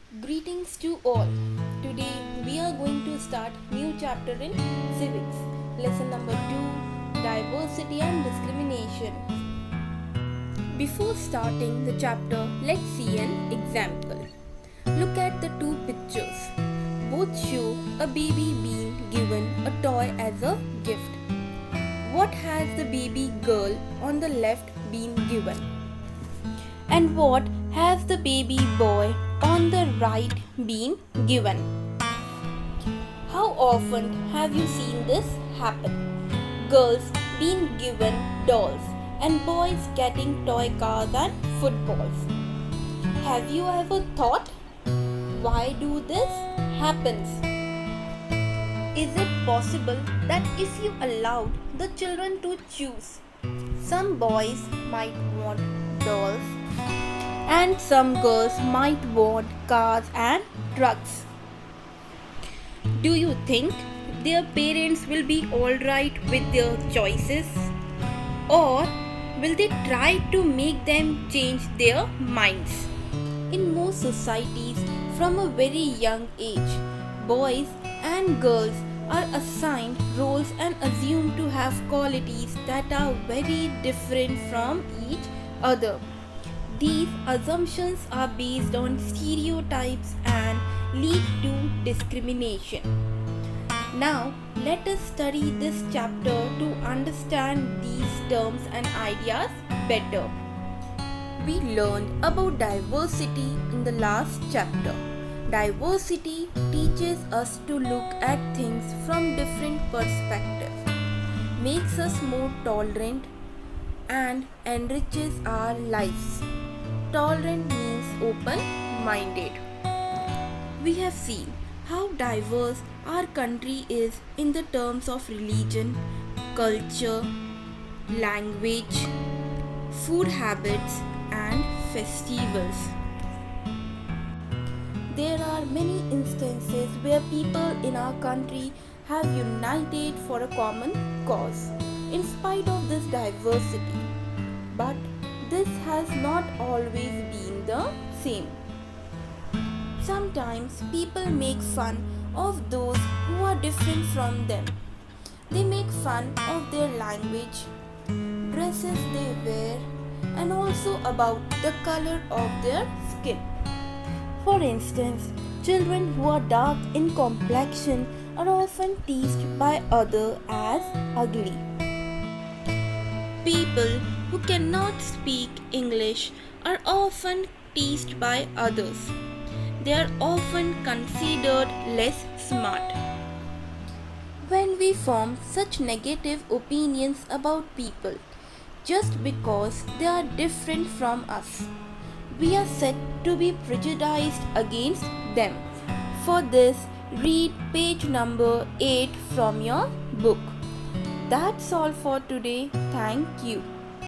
Greetings to all. Today we are going to start new chapter in civics. Lesson number 2, diversity and discrimination. Before starting the chapter, let's see an example. Look at the two pictures. Both show a baby being given a toy as a gift. What has the baby girl on the left been given? And what has the baby boy on the right been given? How often have you seen this happen? Girls being given dolls and boys getting toy cars and footballs. Have you ever thought, why do this happens? Is it possible that if you allowed the children to choose, some boys might want dolls and some girls might want cars and trucks? Do you think their parents will be alright with their choices? Or will they try to make them change their minds? In most societies, from a very young age, boys and girls are assigned roles and assumed to have qualities that are very different from each other. These assumptions are based on stereotypes and lead to discrimination. Now, let us study this chapter to understand these terms and ideas better. We learned about diversity in the last chapter. Diversity teaches us to look at things from different perspectives, makes us more tolerant, and enriches our lives. Tolerant means open-minded. We have seen how diverse our country is in the terms of religion, culture, language, food habits, and festivals. There are many instances where people in our country have united for a common cause in spite of this diversity. But this has not always been the same. Sometimes people make fun of those who are different from them. They make fun of their language, dresses they wear, and also about the color of their skin. For instance, children who are dark in complexion are often teased by others as ugly. People who cannot speak English are often teased by others. They are often considered less smart. When we form such negative opinions about people just because they are different from us, we are said to be prejudiced against them. For this, read page number 8 from your book. That's all for today. Thank you.